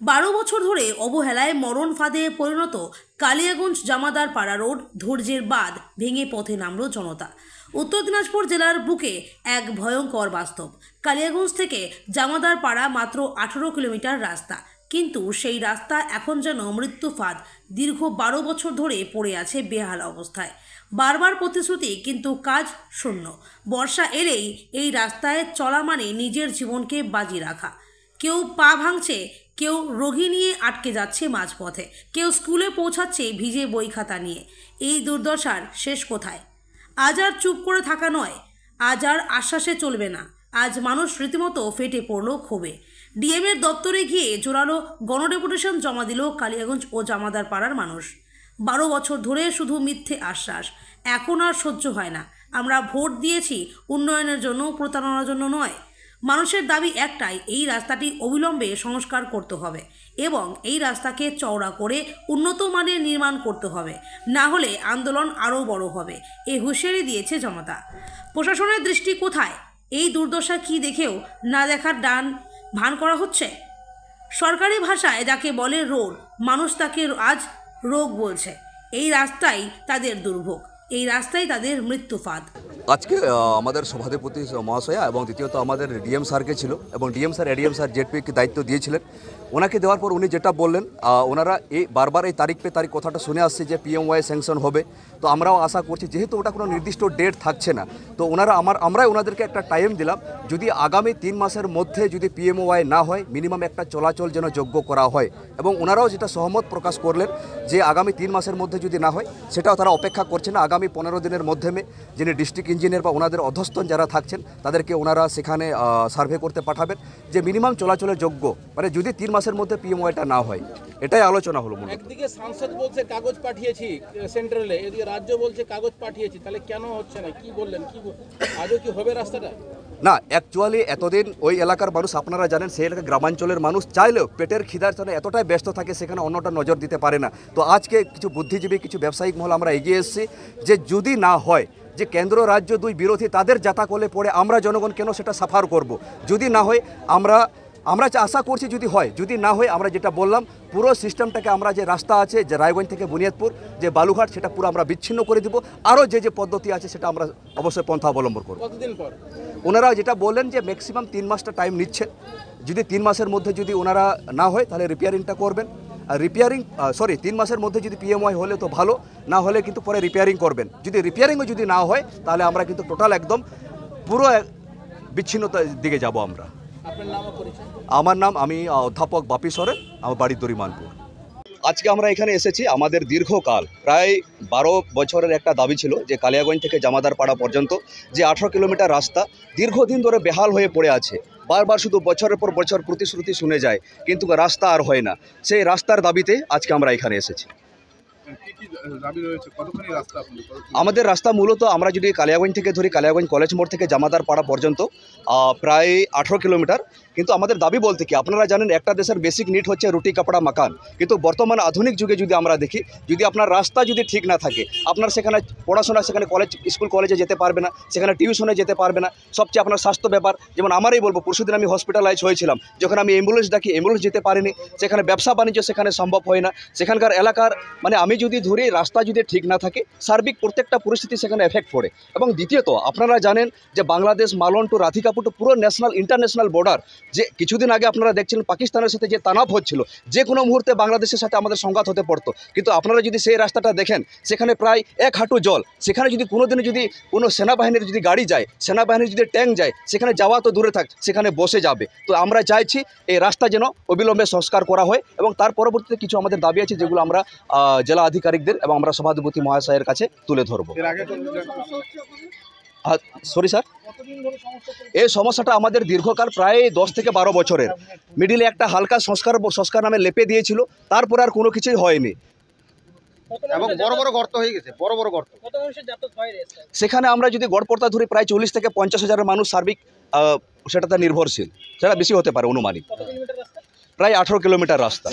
12 বছর ধরে অবহেলায় মরণ ফাঁদে পরিণত কালিয়াগঞ্জ জামাদার পাড়া রোড ধৈর্যের বাঁধ ভেঙে পথে নামল জনতা। উত্তর দিনাজপুর জেলার বুকে এক ভয়ঙ্কর বাস্তব। কালিয়াগঞ্জ থেকে জামাদার পাড়া মাত্র 18 কিলোমিটার রাস্তা, কিন্তু সেই রাস্তা এখন যেন মৃত্যু ফাঁদ। দীর্ঘ 12 বছর ধরে পড়ে আছে বেহাল অবস্থায়। বারবার প্রতিশ্রুতি, কিন্তু কাজ শূন্য। বর্ষা এলেই এই রাস্তায় চলা মানে নিজের জীবনকে বাজি রাখা। কেউ পা ভাঙছে, কেউ রোগী নিয়ে আটকে যাচ্ছে মাঝপথে, কেউ স্কুলে পৌঁছাচ্ছে ভিজে বই খাতা নিয়ে। এই দুর্দশার শেষ কোথায়? আজ আর চুপ করে থাকা নয়, আজ আর আশ্বাসে চলবে না। আজ মানুষ রীতিমতো ফেটে পড়ল ক্ষোভে। ডিএমের দপ্তরে গিয়ে জোরালো গণডেপুটেশন জমা দিল কালিয়াগঞ্জ ও জামাদার পাড়ার মানুষ। 12 বছর ধরে শুধু মিথ্যে আশ্বাস। এখন আর সহ্য হয় না। আমরা ভোট দিয়েছি উন্নয়নের জন্য, প্রতারণার জন্য নয়। মানুষের দাবি একটাই, এই রাস্তাটি অবিলম্বে সংস্কার করতে হবে এবং এই রাস্তাকে চওড়া করে উন্নত মানের নির্মাণ করতে হবে, না হলে আন্দোলন আরও বড় হবে। এই হুঁশিয়ারি দিয়েছে জনতা। প্রশাসনের দৃষ্টি কোথায়? এই দুর্দশা কি দেখেও না দেখার ভান করা হচ্ছে? সরকারি ভাষায় যাকে বলে রোড, মানুষ তাকে আজ রোগ বলছে। এই রাস্তাই তাদের দুর্ভোগ, এই রাস্তাই তাদের মৃত্যু ফাঁদ। আজকে আমাদের সভাধিপতি মহাশয়া এবং দ্বিতীয়ত আমাদের ডিএম স্যারকে ছিল, এবং ডিএম স্যার এডিএম স্যার জেডপিকে দায়িত্ব দিয়েছিলেন। ওনাকে দেওয়ার পর উনি যেটা বললেন, ওনারা এই বারবার এই তারিখ কথাটা শুনে আসছে যে পিএমওয়াই স্যাংশন হবে। তো আমরাও আশা করছি, যেহেতু ওটা কোনো নির্দিষ্ট ডেট থাকছে না, তো আমরাই ওনাদেরকে একটা টাইম দিলাম, যদি আগামী 3 মাসের মধ্যে যদি পিএমওয়াই না হয়, মিনিমাম একটা চলাচল যেন যোগ্য করা হয়। এবং ওনারাও যেটা সহমত প্রকাশ করলেন যে আগামী 3 মাসের মধ্যে যদি না হয়, সেটাও তারা অপেক্ষা করছে না। আগামী 15 দিনের মাধ্যমে যিনি ডিস্ট্রিক্ট ইঞ্জিনিয়ার বা ওনাদের অধস্তন যারা থাকছেন, তাদেরকে ওনারা সেখানে সার্ভে করতে পাঠাবেন যে মিনিমাম চলাচলের যোগ্য, মানে যদি 3 মাসের মধ্যে পিএমওয়াইটা না হয়। এটাই আলোচনা হলো। একদিকে সাংসদ বলছে কাগজ পাঠিয়েছি সেন্ট্রালে, এদিকে রাজ্য বলছে কাগজ পাঠিয়েছি, তাহলে কেন হচ্ছে না? কি বললেন, কি আজও কি হবে রাস্তাটা? না, অ্যাকচুয়ালি এতদিন ওই এলাকার মানুষ, আপনারা জানেন, সেই এলাকার গ্রামাঞ্চলের মানুষ চাইলেও পেটের খিদার জন্য এতটাই ব্যস্ত থাকে, সেখানে অন্যটা নজর দিতে পারে না। তো আজকে কিছু বুদ্ধিজীবী, কিছু ব্যবসায়িক মহল আমরা এগিয়ে এসেছি যে যদি না হয়, যে কেন্দ্র রাজ্য দুই বিরোধী, তাদের জাতাকলে পড়ে আমরা জনগণ কেন সেটা সাফার করব? যদি না হয় আমরা আশা করছি যদি হয়, যদি না হয় আমরা যেটা বললাম, পুরো সিস্টেমটাকে আমরা যে রাস্তা আছে যে রায়গঞ্জ থেকে বুনিয়াদপুর যে বালুঘাট, সেটা পুরো আমরা বিচ্ছিন্ন করে দিব। আরও যে পদ্ধতি আছে সেটা আমরা অবশ্যই পন্থা অবলম্বন করব। কতদিন পর? ওনারা যেটা বললেন যে ম্যাক্সিমাম 3 মাসটা টাইম নিচ্ছে। যদি 3 মাসের মধ্যে যদি ওনারা না হয়, তাহলে রিপেয়ারিংটা করবেন। আর 3 মাসের মধ্যে যদি পিএমওয়াই হলে তো ভালো, না হলে কিন্তু পরে রিপেয়ারিং করবেন। যদি রিপেয়ারিংও যদি না হয়, তাহলে আমরা কিন্তু টোটাল একদম পুরো বিচ্ছিন্নতার দিকে যাব আমরা। আপনার নাম ও পরিচয়? আমার নাম, আমি অধ্যাপক বাপি সরেন, আমার বাড়ি দরিমানপুর। আজকে আমরা এখানে এসেছি, আমাদের দীর্ঘকাল প্রায় 12 বছরের একটা দাবি ছিল যে কালিয়াগঞ্জ থেকে জামাদার পাড়া পর্যন্ত যে 18 কিলোমিটার রাস্তা দীর্ঘদিন ধরে বেহাল হয়ে পড়ে আছে। বারবার শুধু বছরের পর বছর প্রতিশ্রুতি শুনে যায়, কিন্তু রাস্তা আর হয় না। সেই রাস্তার দাবিতে আজকে আমরা এখানে এসেছি। আমাদের রাস্তা মূলত, আমরা যদি কালিয়াগঞ্জ থেকে ধরি, কালিয়াগঞ্জ কলেজ মোড় থেকে জামাদার পাড়া পর্যন্ত প্রায় 18 কিলোমিটার। কিন্তু আমাদের দাবি বলতে কি, আপনারা জানেন একটা দেশের বেসিক নিড হচ্ছে রুটি কাপড়া মাকান। কিন্তু বর্তমান আধুনিক যুগে যদি আমরা দেখি, যদি আপনার রাস্তা যদি ঠিক না থাকে, আপনার সেখানে পড়াশোনা, সেখানে স্কুল কলেজে যেতে পারবে না, সেখানে টিউশনে যেতে পারবে না। সবচেয়ে আপনার স্বাস্থ্য ব্যাপার, যেমন আমারই বলবো, পরশুদিন আমি হসপিটালাইজ হয়েছিলাম, যখন আমি অ্যাম্বুলেন্স ডাকি, অ্যাম্বুলেন্স যেতে পারিনি। সেখানে ব্যবসা বাণিজ্য সেখানে সম্ভব হয় না। সেখানকার এলাকার, মানে আমি যদি ধরি, রাস্তা যদি ঠিক না থাকে, সার্বিক প্রত্যেকটা পরিস্থিতি সেখানে এফেক্ট পড়ে। এবং দ্বিতীয়ত আপনারা জানেন যে বাংলাদেশ মালন টু রাধিকাপুর টু পুরো ইন্টারন্যাশনাল বর্ডার, যে কিছুদিন আগে আপনারা দেখছেন পাকিস্তানের সাথে যে তানাব হচ্ছিল, যে কোনো মুহূর্তে বাংলাদেশের সাথে আমাদের সংঘাত হতে পড়তো। কিন্তু আপনারা যদি সেই রাস্তাটা দেখেন, সেখানে প্রায় 1 হাঁটু জল। সেখানে যদি কোনো দিনে যদি কোনো সেনাবাহিনীর যদি গাড়ি যায়, সেনাবাহিনীর যদি ট্যাঙ্ক যায়, সেখানে যাওয়া তো দূরে থাক, সেখানে বসে যাবে। তো আমরা চাইছি এই রাস্তা যেন অবিলম্বে সংস্কার করা হয়, এবং তার পরবর্তীতে কিছু আমাদের দাবি আছে, যেগুলো আমরা জেলা আধিকারিকদের এবং আমরা সভাধিপতি মহাশয়ের কাছে তুলে ধরবো। সরি স্যার, এই সমস্যাটা আমাদের দীর্ঘকাল প্রায় 10 থেকে 12 বছরের। মিডিলে একটা হালকা সংস্কার নামে লেপে দিয়েছিল, তারপরে আর কোনো কিছুই হয়নি। এবং বড় বড় গর্ত হয়ে গেছে, বড় বড় গর্ত। সেখানে আমরা যদি গড়পড়তা ধরি, প্রায় 40 থেকে 50 হাজারের মানুষ সার্বিক সেটাতে নির্ভরশীল। সেটা বেশি হতে পারে অনুমানিক। প্রায় 18 কিলোমিটার রাস্তা।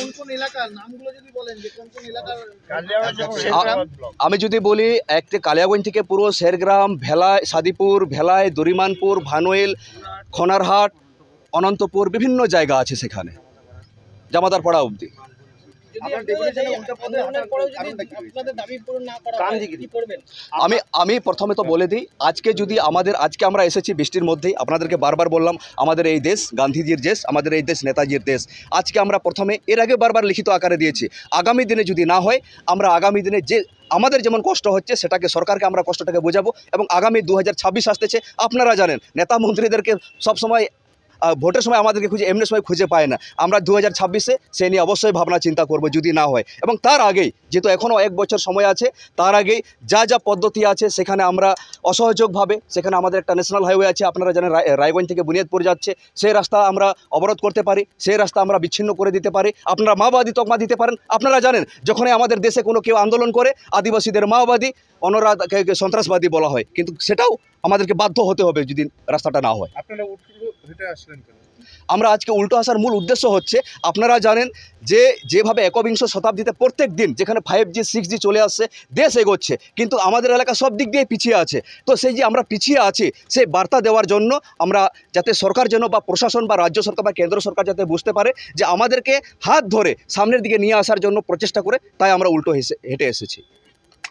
আমি যদি বলি, একটা কালিয়াগঞ্জ থেকে পুরো শেরগ্রাম, ভেলায়, সাদিপুর, ভেলায়, দরিমানপুর, ভানোয়েল, খনারহাট, অনন্তপুর, বিভিন্ন জায়গা আছে সেখানে। জামাদার পাড়া অবধি। যদি আন্দোলনের পরেও যদি আপনাদের দাবি পূরণ না করা হয় কি করবেন? আমি প্রথমে তো বলে দিই, আজকে আমরা এসেছি বৃষ্টির মধ্যেই। আপনাদেরকে বারবার বললাম আমাদের এই দেশ গান্ধীজির দেশ, আমাদের এই দেশ নেতাজির দেশ। আজকে আমরা প্রথমে এর আগে বারবার লিখিত আকারে দিয়েছি, আগামী দিনে যদি না হয় আমরা আগামী দিনে যে আমাদের যেমন কষ্ট হচ্ছে সেটাকে সরকারকে আমরা কষ্টটাকে বোঝাবো। এবং আগামী 2026 আসতেছে, আপনারা জানেন নেতা মন্ত্রীদেরকে সবসময় ভোটের সময় আমাদেরকে এমনি সময় খুঁজে পায় না। আমরা 2026-এ সে নিয়ে অবশ্যই ভাবনা চিন্তা করব যদি না হয়। এবং তার আগেই, যেহেতু এখনও 1 বছর সময় আছে, তার আগেই যা পদ্ধতি আছে সেখানে আমরা অসহযোগভাবে, সেখানে আমাদের একটা ন্যাশনাল হাইওয়ে আছে, আপনারা জানেন রায়গঞ্জ থেকে বুনিয়াদপুর যাচ্ছে, সেই রাস্তা আমরা অবরোধ করতে পারি, সেই রাস্তা আমরা বিচ্ছিন্ন করে দিতে পারি। আপনারা মাওবাদী তকমা দিতে পারেন। আপনারা জানেন যখনই আমাদের দেশে কোনো কেউ আন্দোলন করে আদিবাসীদের মাওবাদী, অন্যরাকে সন্ত্রাসবাদী বলা হয়, কিন্তু সেটাও আমাদেরকে বাধ্য হতে হবে যদি রাস্তাটা না হয়। আপনারা হেঁটে আসলেন কেন? আমরা আজকে উল্টো আসার মূল উদ্দেশ্য হচ্ছে, আপনারা জানেন যেভাবে একবিংশ শতাব্দীতে প্রত্যেক দিন যেখানে 5G 6G চলে আসছে, দেশ এগোচ্ছে, কিন্তু আমাদের এলাকা সব দিক দিয়ে পিছিয়ে আছে। তো সেই যে আমরা পিছিয়ে আছি, সেই বার্তা দেওয়ার জন্য আমরা যাতে সরকার যেন বা প্রশাসন বা রাজ্য সরকার বা কেন্দ্র সরকার যাতে বুঝতে পারে যে আমাদেরকে হাত ধরে সামনের দিকে নিয়ে আসার জন্য প্রচেষ্টা করে, তাই আমরা উল্টো হেঁটে এসেছি।